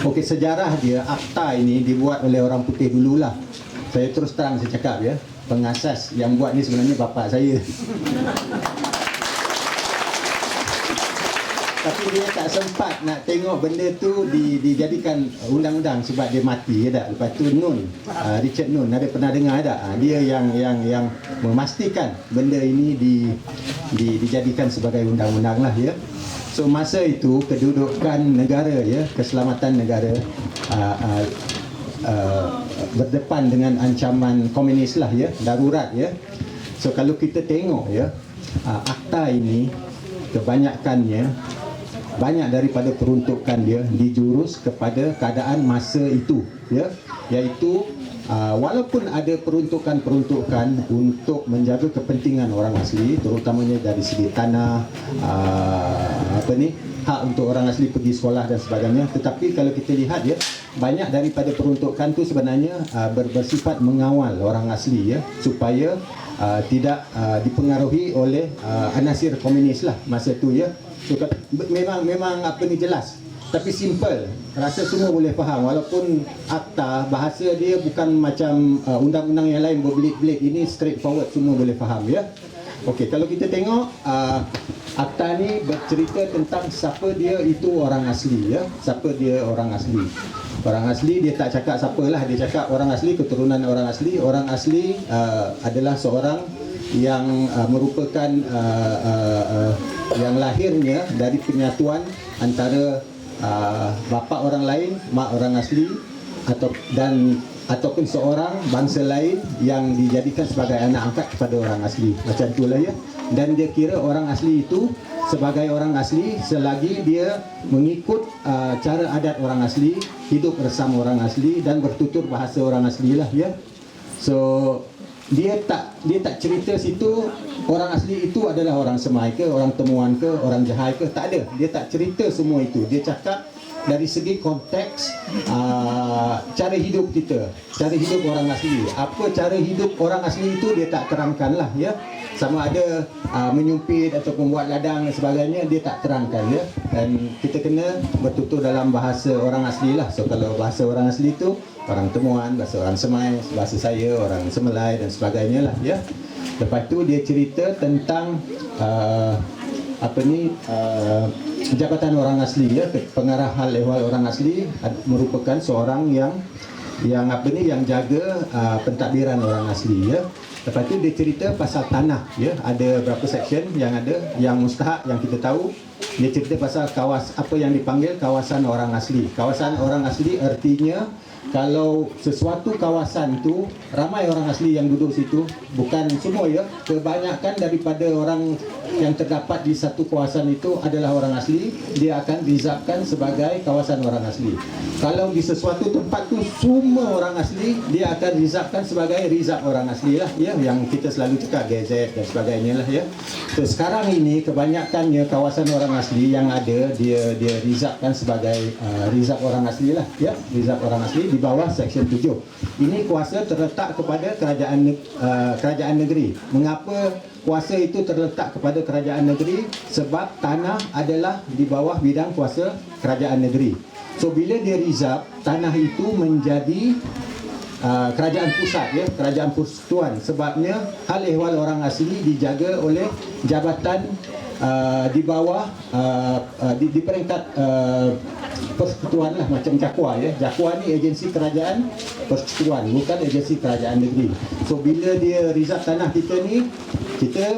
Okey, sejarah dia, akta ini dibuat oleh orang putih dululah. Saya terus terang saya cakap ya, pengasas yang buat ni sebenarnya bapa saya. Tapi dia tak sempat nak tengok benda tu dijadikan undang-undang sebab dia mati ya tak. Lepas tu Richard Nun ada pernah dengar tak? Dia yang memastikan benda ini dijadikan sebagai undang-undang lah ya. So masa itu kedudukan negara ya, keselamatan negara berdepan dengan ancaman komunis lah ya, darurat ya. So kalau kita tengok ya, akta ini kebanyakannya, banyak daripada peruntukan dia dijurus kepada keadaan masa itu ya, iaitu walaupun ada peruntukan-peruntukan untuk menjaga kepentingan orang asli, terutamanya dari segi tanah, hak untuk orang asli pergi sekolah dan sebagainya, tetapi kalau kita lihat ya, banyak daripada peruntukan tu sebenarnya bersifat mengawal orang asli ya, supaya tidak dipengaruhi oleh anasir komunis lah masa tu ya. So, memang jelas, tapi simple, rasa semua boleh faham. Walaupun akta bahasa dia bukan macam undang-undang yang lain berbelit-belit, ini straightforward, semua boleh faham ya. Okey, kalau kita tengok akta ni bercerita tentang siapa dia itu orang asli ya, siapa dia orang asli. Orang asli dia tak cakap siapalah, dia cakap orang asli, keturunan orang asli. Orang asli adalah seorang yang merupakan yang lahirnya dari penyatuan antara bapa orang lain, mak orang asli, ataupun seorang bangsa lain yang dijadikan sebagai anak angkat kepada orang asli. Macam itulah ya. Dan dia kira orang asli itu sebagai orang asli selagi dia mengikut cara adat orang asli, hidup bersama orang asli dan bertutur bahasa orang asli lah ya. So dia tak cerita situ orang asli itu adalah orang Semai ke, orang Temuan ke, orang Jahai ke, tak ada. Dia tak cerita semua itu. Dia cakap dari segi konteks cara hidup kita, cara hidup orang asli. Apa cara hidup orang asli itu dia tak terangkan lah ya. Sama ada menyumpit ataupun buat ladang dan sebagainya, dia tak terangkan ya. Dan kita kena bertutur dalam bahasa orang asli lah. So kalau bahasa orang asli itu orang Temuan, bahasa orang Semai, bahasa saya orang Semelai dan sebagainya lah ya. Lepas tu dia cerita tentang Jabatan Orang Asli ya, pengarah hal ehwal orang asli merupakan seorang yang jaga pentadbiran orang asli ya. Lepas tu dia cerita pasal tanah ya, ada berapa section yang ada, yang mustahak yang kita tahu. Dia cerita pasal apa yang dipanggil kawasan orang asli. Kawasan orang asli artinya kalau sesuatu kawasan itu ramai orang asli yang duduk situ, bukan semua ya, kebanyakan daripada orang yang terdapat di satu kawasan itu adalah orang asli, dia akan rizabkan sebagai kawasan orang asli. Kalau di sesuatu tempat tu semua orang asli, dia akan rizabkan sebagai rizab orang asli lah ya, yang kita selalu cakap GZ dan sebagainya lah ya. So sekarang ini kebanyakannya kawasan orang asli yang ada, dia rizabkan sebagai rizab orang asli lah ya, rizab orang asli di bawah Seksyen 7. Ini kuasa terletak kepada kerajaan negeri. Mengapa kuasa itu terletak kepada kerajaan negeri? Sebab tanah adalah di bawah bidang kuasa kerajaan negeri. So bila dia rizab, tanah itu menjadi kerajaan pusat ya, kerajaan persekutuan. Sebabnya hal ehwal orang asli dijaga oleh jabatan di bawah di peringkat persekutuan lah, macam Jakwa ya. Jakwa ni agensi kerajaan persekutuan, bukan agensi kerajaan negeri. So bila dia rizab tanah kita ni,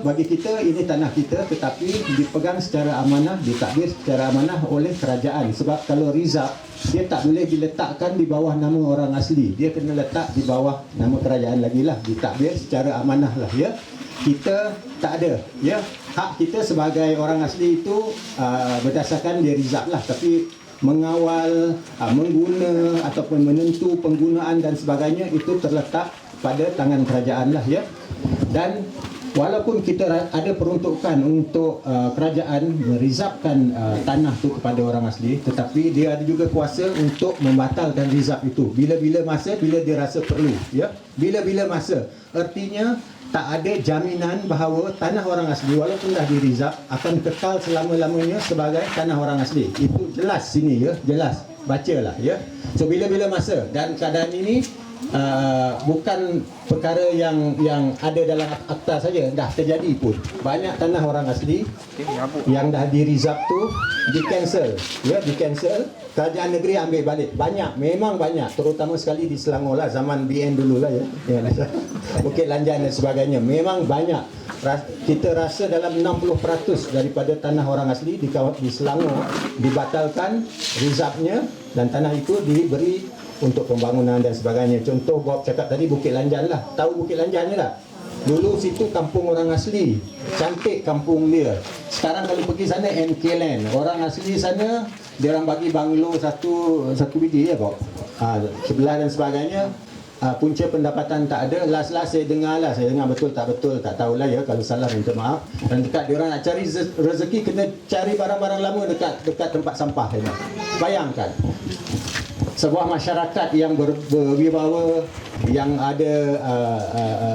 bagi kita ini tanah kita, tetapi dipegang secara amanah, ditadbir secara amanah oleh kerajaan. Sebab kalau rizab, dia tak boleh diletakkan di bawah nama orang asli, dia kena letak di bawah nama kerajaan lagi lah, ditadbir secara amanah lah ya. Kita tak ada ya, hak kita sebagai orang asli itu berdasarkan dia rizab lah, tapi mengawal, mengguna ataupun menentu penggunaan dan sebagainya itu terletak pada tangan kerajaan lah ya. Dan walaupun kita ada peruntukan untuk kerajaan merizabkan tanah tu kepada orang asli, tetapi dia ada juga kuasa untuk membatalkan rizab itu bila-bila masa, bila dia rasa perlu ya. Bila-bila masa artinya tak ada jaminan bahawa tanah orang asli walaupun dah dirizab akan kekal selama-lamanya sebagai tanah orang asli. Itu jelas sini ya, jelas. bacalah ya. So bila-bila masa dan keadaan ini bukan perkara yang ada dalam akta saja, dah terjadi pun. Banyak tanah orang asli yang dah di-result tu di-cancel ya, di-cancel. Kerajaan negeri ambil balik. Banyak, memang banyak, terutama sekali di Selangor lah, zaman BN dulu lah ya. Bukit Lanjan dan sebagainya. Memang banyak. Kita rasa dalam 60% daripada tanah orang asli di Selangor dibatalkan result-nya dan tanah itu diberi untuk pembangunan dan sebagainya. Contoh Bob cakap tadi Bukit Lanjan lah. Tahu Bukit Lanjan ni tak? Dulu situ kampung orang asli. Cantik kampung dia. Sekarang kalau pergi sana NK Land. Orang asli sana dia orang bagi banglo satu biji ya Bob. Sebelah dan sebagainya. Punca pendapatan tak ada. Last saya dengar lah, saya dengar betul tak tahulah ya, kalau salah minta maaf. Dan dekat dia orang nak cari rezeki kena cari barang-barang lama dekat tempat sampah ya. Bayangkan sebuah masyarakat yang berwibawa, yang ada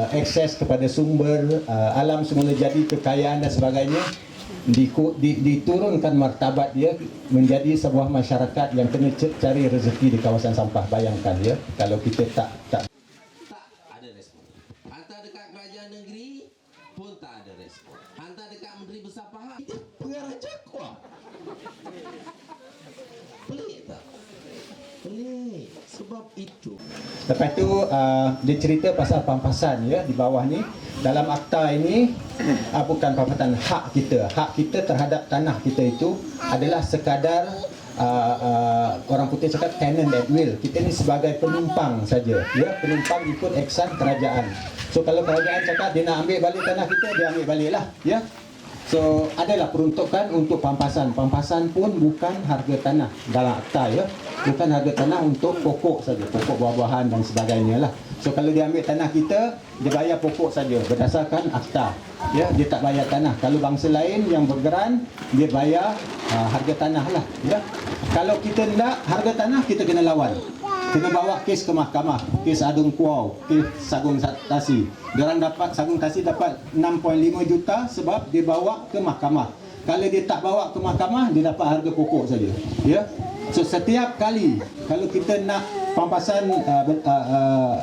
akses kepada sumber alam semula jadi, kekayaan dan sebagainya, diturunkan martabat dia menjadi sebuah masyarakat yang kena cari rezeki di kawasan sampah. Bayangkan ya, kalau kita tak ada respon. Hantar dekat kerajaan negeri pun tak ada respon. Hantar dekat Menteri Besar Pahang, itu pengarah Jakwa. Pelik tak? Pelik. Sebab itu. Lepas tu dia cerita pasal pampasan ya di bawah ni. Dalam akta ini bukan pampasan, hak kita terhadap tanah kita itu adalah sekadar orang putih cakap tenant at will. Kita ni sebagai penumpang saja ya, penumpang ikut aksan kerajaan. So kalau kerajaan cakap dia nak ambil balik tanah kita, dia ambil balik lah ya. So adalah peruntukan untuk pampasan. Pampasan pun bukan harga tanah dalam akta ya. Bukan harga tanah untuk pokok saja, pokok buah-buahan dan sebagainya lah. So kalau dia ambil tanah kita, dia bayar pokok saja berdasarkan akta. Ya, dia tak bayar tanah. Kalau bangsa lain yang bergeran, dia bayar harga tanah lah. Ya. Kalau kita nak harga tanah, kita kena lawan. Kena bawa kes ke mahkamah, kes Adung Kuau, kes Sagung Tasi. Diorang dapat, Sagung Tasi dapat 6.5 juta sebab dia bawa ke mahkamah. Kalau dia tak bawa ke mahkamah, dia dapat harga pokok saja. Ya. So setiap kali kalau kita nak pampasan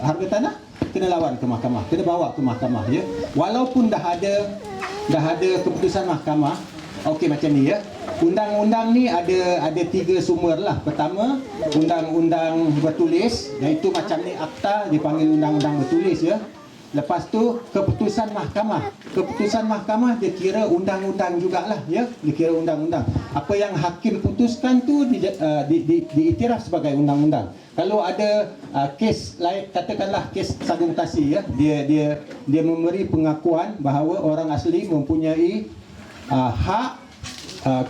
harga tanah, kena lawan ke mahkamah, kena bawa ke mahkamah ya. Walaupun dah ada keputusan mahkamah. Okey, macam ni ya. Undang-undang ni ada 3 sumber lah. Pertama, undang-undang bertulis, iaitu macam ni akta dipanggil undang-undang bertulis ya. Lepas tu keputusan mahkamah. Keputusan mahkamah dia kira undang-undang jugalah ya. Dia kira undang-undang. Apa yang hakim putuskan tu diiktiraf sebagai undang-undang. Kalau ada kes lain, katakanlah kes Sagung Tasi ya, dia memberi pengakuan bahawa orang asli mempunyai hak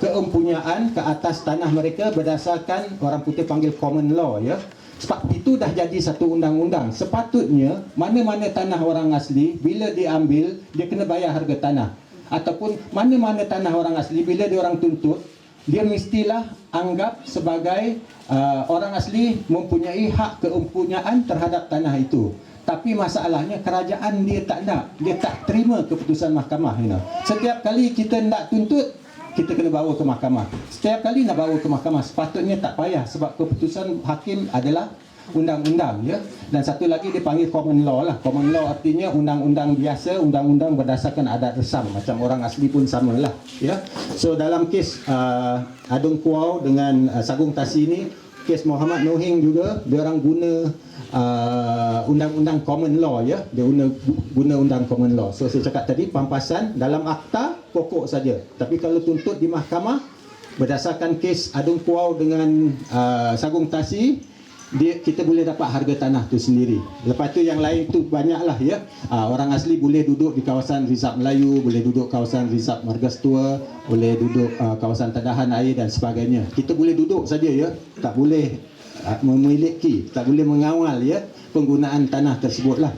keempunyaan ke atas tanah mereka berdasarkan orang putih panggil common law ya. Sebab itu dah jadi satu undang-undang. Sepatutnya mana-mana tanah orang asli bila diambil dia kena bayar harga tanah. Ataupun mana-mana tanah orang asli bila dia orang tuntut, dia mestilah anggap sebagai orang asli mempunyai hak keempunyaan terhadap tanah itu. Tapi masalahnya kerajaan dia tak nak, dia tak terima keputusan mahkamah you know. Setiap kali kita nak tuntut, kita kena bawa ke mahkamah. Setiap kali nak bawa ke mahkamah, sepatutnya tak payah sebab keputusan hakim adalah undang-undang ya. Dan satu lagi dipanggil common law lah. Common law artinya undang-undang biasa, undang-undang berdasarkan adat resam, macam orang asli pun samalah ya. So dalam kes Adung Kuau dengan Sagung Tasi ni, kes Muhammad Nohing juga dia orang guna undang-undang common law ya. Dia guna undang common law. So saya cakap tadi pampasan dalam akta pokok saja. Tapi kalau tuntut di mahkamah berdasarkan kes Adung Kuau dengan Sagung Tasi, kita boleh dapat harga tanah tu sendiri. Lepas tu yang lain tu banyaklah ya. Orang asli boleh duduk di kawasan Rizab Melayu, boleh duduk kawasan Rizab Margastua, boleh duduk kawasan Tadahan Air dan sebagainya. Kita boleh duduk saja ya. Tak boleh memiliki, tak boleh mengawal ya penggunaan tanah tersebutlah.